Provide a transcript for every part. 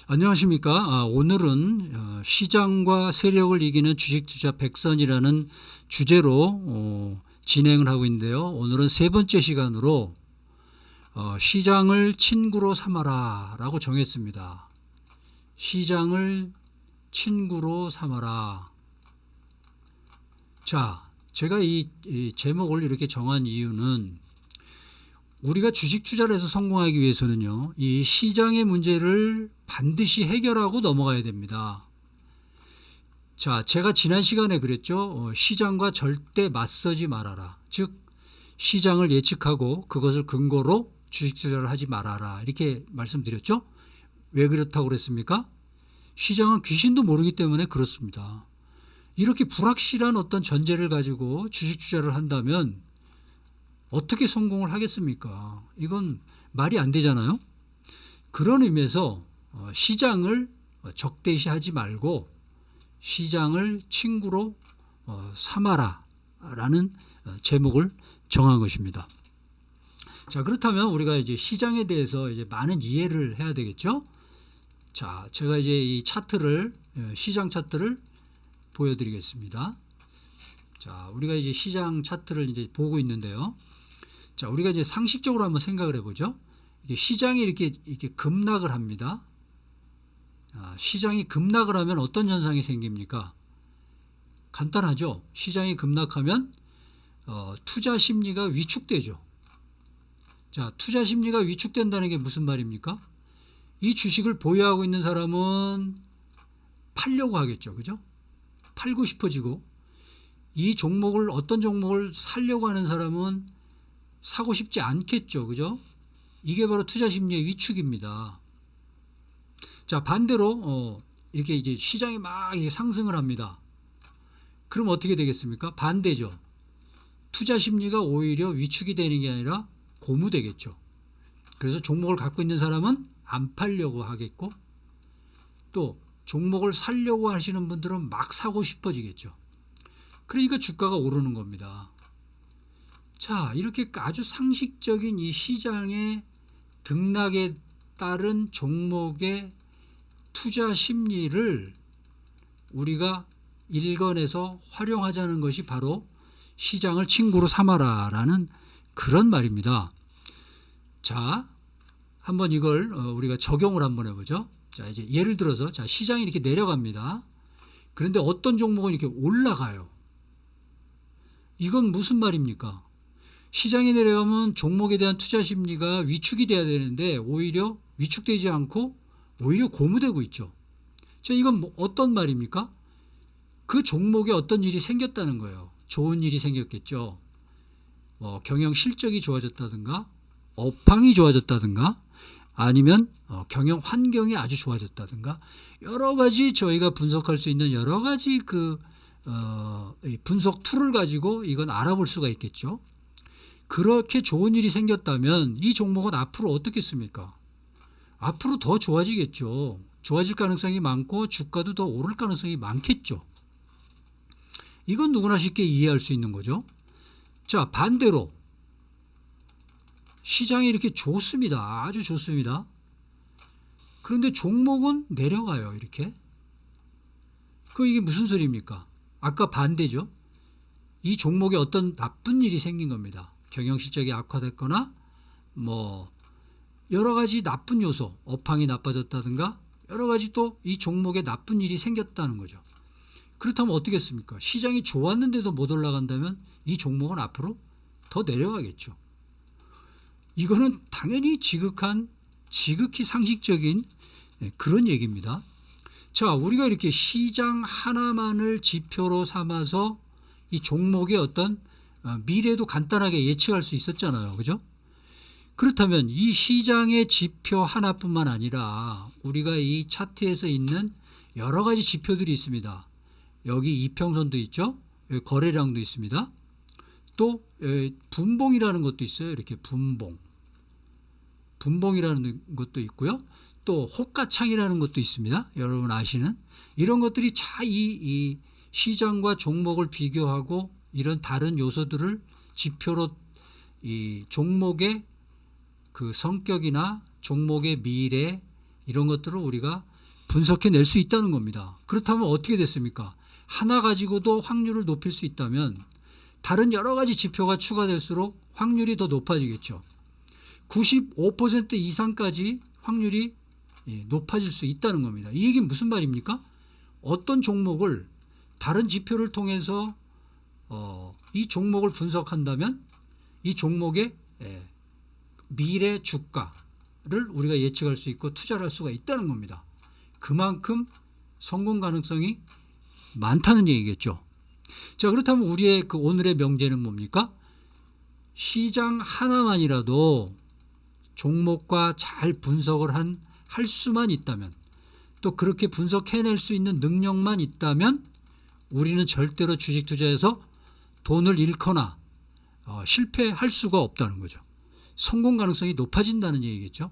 안녕하십니까. 오늘은 시장과 세력을 이기는 주식투자 백선이라는 주제로 진행을 하고 있는데요. 오늘은 세 번째 시간으로 시장을 친구로 삼아라 라고 정했습니다. 시장을 친구로 삼아라. 자, 제가 이 제목을 이렇게 정한 이유는 우리가 주식 투자를 해서 성공하기 위해서는요, 이 시장의 문제를 반드시 해결하고 넘어가야 됩니다. 자, 제가 지난 시간에 그랬죠. 시장과 절대 맞서지 말아라. 즉, 시장을 예측하고 그것을 근거로 주식 투자를 하지 말아라. 이렇게 말씀드렸죠. 왜 그렇다고 그랬습니까? 시장은 귀신도 모르기 때문에 그렇습니다. 이렇게 불확실한 어떤 전제를 가지고 주식 투자를 한다면 어떻게 성공을 하겠습니까? 이건 말이 안 되잖아요. 그런 의미에서 시장을 적대시하지 말고 시장을 친구로 삼아라 라는 제목을 정한 것입니다. 자, 그렇다면 우리가 이제 시장에 대해서 이제 많은 이해를 해야 되겠죠? 자, 제가 이제 이 차트를, 시장 차트를 보여드리겠습니다. 자, 우리가 이제 시장 차트를 이제 보고 있는데요. 자, 우리가 이제 상식적으로 한번 생각을 해보죠. 이게 시장이 이렇게 급락을 합니다. 시장이 급락을 하면 어떤 현상이 생깁니까? 간단하죠. 시장이 급락하면 투자 심리가 위축되죠. 자, 투자 심리가 위축된다는 게 무슨 말입니까? 이 주식을 보유하고 있는 사람은 팔려고 하겠죠. 그죠? 팔고 싶어지고, 이 종목을, 어떤 종목을 사려고 하는 사람은 사고 싶지 않겠죠. 그죠? 이게 바로 투자 심리의 위축입니다. 자, 반대로 이렇게 이제 시장이 막 이제 상승을 합니다. 그럼 어떻게 되겠습니까? 반대죠. 투자 심리가 오히려 위축이 되는 게 아니라 고무되겠죠. 그래서 종목을 갖고 있는 사람은 안 팔려고 하겠고, 또 종목을 사려고 하시는 분들은 막 사고 싶어지겠죠. 그러니까 주가가 오르는 겁니다. 자, 이렇게 아주 상식적인 이 시장의 등락에 따른 종목의 투자 심리를 우리가 일관해서 활용하자는 것이 바로 시장을 친구로 삼아라 라는 그런 말입니다. 자, 한번 이걸 우리가 적용을 한번 해보죠. 자, 이제 예를 들어서, 자, 시장이 이렇게 내려갑니다. 그런데 어떤 종목은 이렇게 올라가요. 이건 무슨 말입니까? 시장이 내려가면 종목에 대한 투자 심리가 위축이 돼야 되는데 오히려 위축되지 않고 오히려 고무되고 있죠. 자, 이건 어떤 말입니까? 그 종목에 어떤 일이 생겼다는 거예요. 좋은 일이 생겼겠죠. 경영 실적이 좋아졌다든가, 업황이 좋아졌다든가, 아니면 경영 환경이 아주 좋아졌다든가, 여러 가지 저희가 분석할 수 있는 여러 가지 분석 툴을 가지고 이건 알아볼 수가 있겠죠. 그렇게 좋은 일이 생겼다면 이 종목은 앞으로 어떻겠습니까? 앞으로 더 좋아지겠죠. 좋아질 가능성이 많고 주가도 더 오를 가능성이 많겠죠. 이건 누구나 쉽게 이해할 수 있는 거죠. 자, 반대로 시장이 이렇게 좋습니다. 아주 좋습니다. 그런데 종목은 내려가요. 이렇게. 그럼 이게 무슨 소리입니까? 아까 반대죠. 이 종목에 어떤 나쁜 일이 생긴 겁니다. 경영 실적이 악화됐거나 여러 가지 나쁜 요소, 업황이 나빠졌다든가 여러 가지 또 이 종목에 나쁜 일이 생겼다는 거죠. 그렇다면 어떻겠습니까? 시장이 좋았는데도 못 올라간다면 이 종목은 앞으로 더 내려가겠죠. 이거는 당연히 지극히 상식적인 그런 얘기입니다. 자, 우리가 이렇게 시장 하나만을 지표로 삼아서 이 종목의 어떤 미래도 간단하게 예측할 수 있었잖아요. 그죠? 그렇다면 이 시장의 지표 하나뿐만 아니라 우리가 이 차트에서 있는 여러 가지 지표들이 있습니다. 여기 이평선도 있죠. 여기 거래량도 있습니다. 또 분봉이라는 것도 있어요. 이렇게 분봉이라는 것도 있고요. 또 호가창이라는 것도 있습니다. 여러분 아시는 이런 것들이 이 시장과 종목을 비교하고 이런 다른 요소들을 지표로 이 종목의 그 성격이나 종목의 미래 이런 것들을 우리가 분석해낼 수 있다는 겁니다. 그렇다면 어떻게 됐습니까? 하나 가지고도 확률을 높일 수 있다면 다른 여러 가지 지표가 추가될수록 확률이 더 높아지겠죠. 95% 이상까지 확률이 높아질 수 있다는 겁니다. 이 얘기는 무슨 말입니까? 어떤 종목을 다른 지표를 통해서 이 종목을 분석한다면 이 종목의 미래 주가를 우리가 예측할 수 있고 투자를 할 수가 있다는 겁니다. 그만큼 성공 가능성이 많다는 얘기겠죠. 자, 그렇다면 우리의 그 오늘의 명제는 뭡니까? 시장 하나만이라도 종목과 잘 분석을 할 수만 있다면, 또 그렇게 분석해낼 수 있는 능력만 있다면 우리는 절대로 주식 투자에서 돈을 잃거나 실패할 수가 없다는 거죠. 성공 가능성이 높아진다는 얘기겠죠.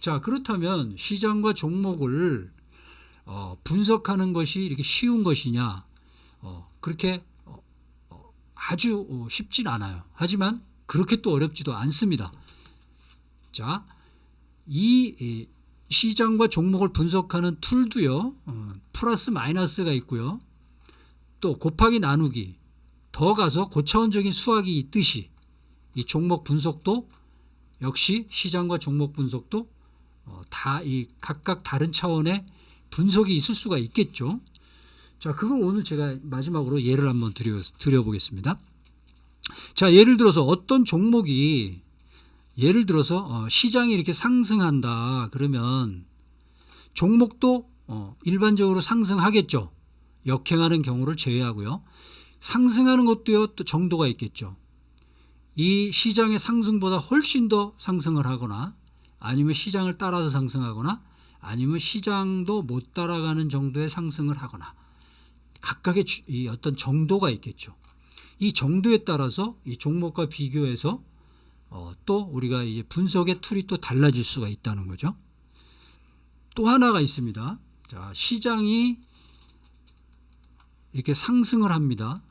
자, 그렇다면 시장과 종목을 분석하는 것이 이렇게 쉬운 것이냐? 그렇게 아주 쉽진 않아요. 하지만 그렇게 또 어렵지도 않습니다. 자, 이 시장과 종목을 분석하는 툴도요, 플러스 마이너스가 있고요. 또 곱하기 나누기, 더 가서 고차원적인 수학이 있듯이 이 종목 분석도 역시 시장과 종목 분석도 다 이 각각 다른 차원의 분석이 있을 수가 있겠죠. 자, 그걸 오늘 제가 마지막으로 예를 한번 드려보겠습니다. 자, 예를 들어서 어떤 종목이 예를 들어서 시장이 이렇게 상승한다 그러면 종목도 일반적으로 상승하겠죠. 역행하는 경우를 제외하고요. 상승하는 것도요, 또 정도가 있겠죠. 이 시장의 상승보다 훨씬 더 상승을 하거나 아니면 시장을 따라서 상승하거나 아니면 시장도 못 따라가는 정도의 상승을 하거나 각각의 이 어떤 정도가 있겠죠. 이 정도에 따라서 이 종목과 비교해서 또 우리가 이제 분석의 툴이 또 달라질 수가 있다는 거죠. 또 하나가 있습니다. 자, 시장이 이렇게 상승을 합니다.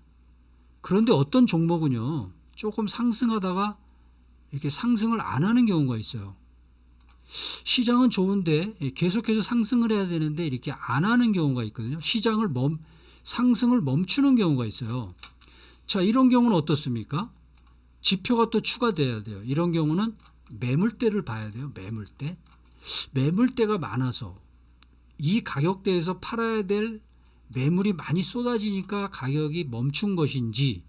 그런데 어떤 종목은요, 조금 상승하다가 이렇게 상승을 안 하는 경우가 있어요. 시장은 좋은데 계속해서 상승을 해야 되는데 이렇게 안 하는 경우가 있거든요. 상승을 멈추는 경우가 있어요. 자, 이런 경우는 어떻습니까? 지표가 또 추가돼야 돼요. 이런 경우는 매물대를 봐야 돼요. 매물대. 매물대가 많아서 이 가격대에서 팔아야 될 매물이 많이 쏟아지니까 가격이 멈춘 것인지,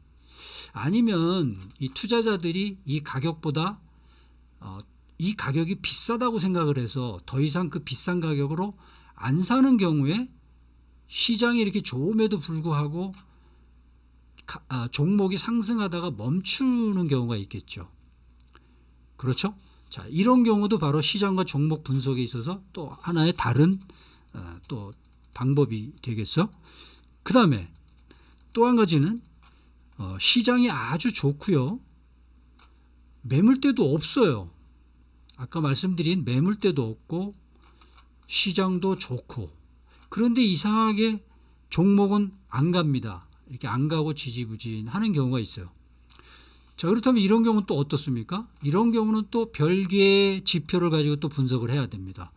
아니면 이 투자자들이 이 가격보다 이 가격이 비싸다고 생각을 해서 더 이상 그 비싼 가격으로 안 사는 경우에 시장이 이렇게 좋음에도 불구하고 종목이 상승하다가 멈추는 경우가 있겠죠. 그렇죠? 자, 이런 경우도 바로 시장과 종목 분석에 있어서 또 하나의 다른 또 방법이 되겠죠. 그 다음에 또 한 가지는 시장이 아주 좋고요. 매물대도 없어요. 아까 말씀드린 매물대도 없고 시장도 좋고, 그런데 이상하게 종목은 안 갑니다. 이렇게 안 가고 지지부진하는 경우가 있어요. 자, 그렇다면 이런 경우는 또 어떻습니까? 이런 경우는 또 별개의 지표를 가지고 또 분석을 해야 됩니다.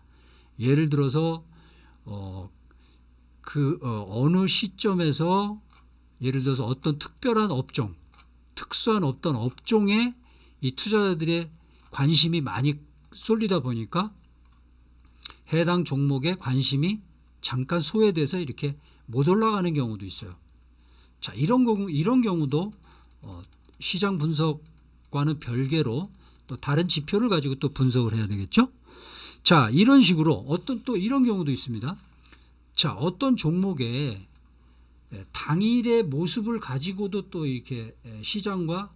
예를 들어서 어느 시점에서 예를 들어서 어떤 특별한 업종, 특수한 어떤 업종에 이 투자자들의 관심이 많이 쏠리다 보니까 해당 종목의 관심이 잠깐 소외돼서 이렇게 못 올라가는 경우도 있어요. 자, 이런 경우도 시장 분석과는 별개로 또 다른 지표를 가지고 또 분석을 해야 되겠죠. 자, 이런 식으로 또 이런 경우도 있습니다. 자, 어떤 종목의 당일의 모습을 가지고도 또 이렇게 시장과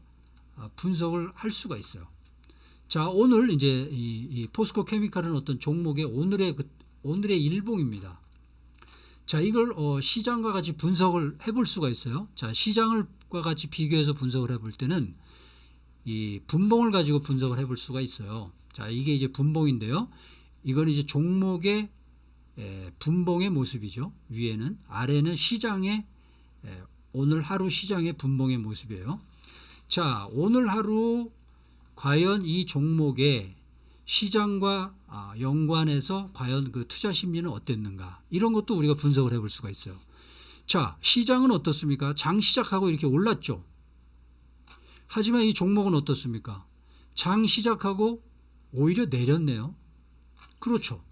분석을 할 수가 있어요. 자, 오늘 이제 이 포스코 케미칼은 어떤 종목의 오늘의 일봉입니다. 자, 이걸 시장과 같이 분석을 해볼 수가 있어요. 자, 시장과 같이 비교해서 분석을 해볼 때는 이 분봉을 가지고 분석을 해볼 수가 있어요. 자, 이게 이제 분봉인데요. 이건 이제 종목의 분봉의 모습이죠. 위에는, 아래는 시장의 오늘 하루 시장의 분봉의 모습이에요. 자, 오늘 하루 과연 이 종목의 시장과 연관해서 과연 그 투자 심리는 어땠는가, 이런 것도 우리가 분석을 해볼 수가 있어요. 자, 시장은 어떻습니까? 장 시작하고 이렇게 올랐죠. 하지만 이 종목은 어떻습니까? 장 시작하고 오히려 내렸네요. 그렇죠.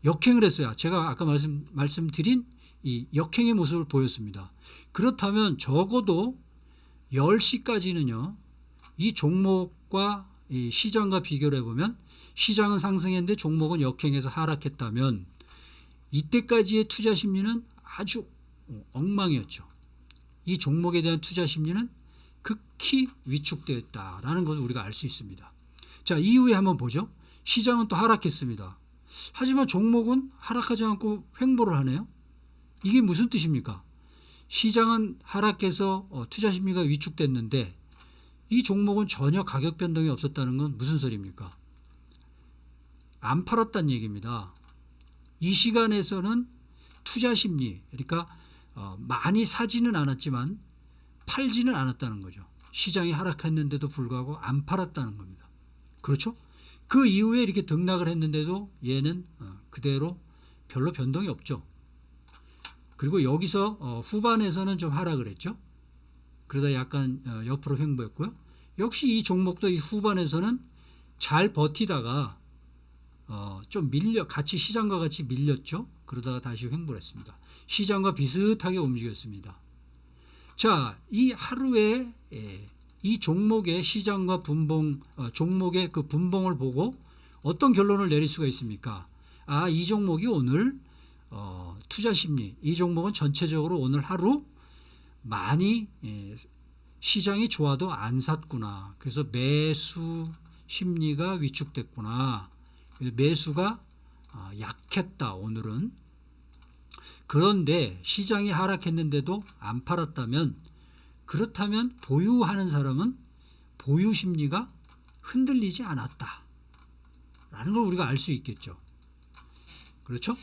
역행을 했어요. 제가 아까 말씀드린 이 역행의 모습을 보였습니다. 그렇다면 적어도 10시까지는요, 이 종목과 이 시장과 비교를 해보면 시장은 상승했는데 종목은 역행해서 하락했다면 이때까지의 투자 심리는 아주 엉망이었죠. 이 종목에 대한 투자 심리는 극히 위축되었다라는 것을 우리가 알 수 있습니다. 자, 이후에 한번 보죠. 시장은 또 하락했습니다. 하지만 종목은 하락하지 않고 횡보를 하네요. 이게 무슨 뜻입니까? 시장은 하락해서 투자 심리가 위축됐는데 이 종목은 전혀 가격 변동이 없었다는 건 무슨 소리입니까? 안 팔았다는 얘기입니다. 이 시간에서는 투자 심리, 그러니까 많이 사지는 않았지만 팔지는 않았다는 거죠. 시장이 하락했는데도 불구하고 안 팔았다는 겁니다. 그렇죠? 그 이후에 이렇게 등락을 했는데도 얘는 그대로 별로 변동이 없죠. 그리고 여기서 후반에서는 좀 하락을 했죠. 그러다 약간 옆으로 횡보했고요. 역시 이 종목도 이 후반에서는 잘 버티다가 좀 같이 시장과 같이 밀렸죠. 그러다가 다시 횡보를 했습니다. 시장과 비슷하게 움직였습니다. 자, 이 하루에 이 종목의 시장과 종목의 그 분봉을 보고 어떤 결론을 내릴 수가 있습니까? 이 종목이 오늘 투자 심리, 이 종목은 전체적으로 오늘 하루 많이 시장이 좋아도 안 샀구나. 그래서 매수 심리가 위축됐구나. 매수가 약했다 오늘은. 그런데 시장이 하락했는데도 안 팔았다면, 그렇다면 보유하는 사람은 보유 심리가 흔들리지 않았다 라는 걸 우리가 알 수 있겠죠. 그렇죠?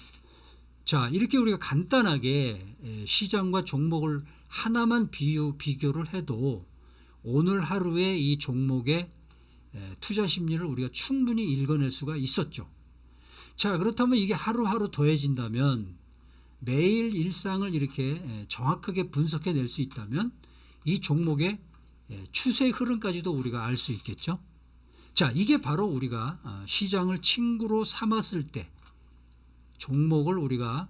자, 이렇게 우리가 간단하게 시장과 종목을 하나만 비교를 해도 오늘 하루에 이 종목의 투자 심리를 우리가 충분히 읽어낼 수가 있었죠. 자, 그렇다면 이게 하루하루 더해진다면, 매일 일상을 이렇게 정확하게 분석해낼 수 있다면 이 종목의 추세 흐름까지도 우리가 알 수 있겠죠. 자, 이게 바로 우리가 시장을 친구로 삼았을 때 종목을 우리가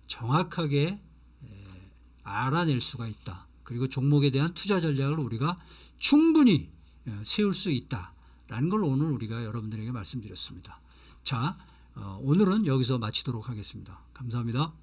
정확하게 알아낼 수가 있다. 그리고 종목에 대한 투자 전략을 우리가 충분히 세울 수 있다라는 걸 오늘 우리가 여러분들에게 말씀드렸습니다. 자, 오늘은 여기서 마치도록 하겠습니다. 감사합니다.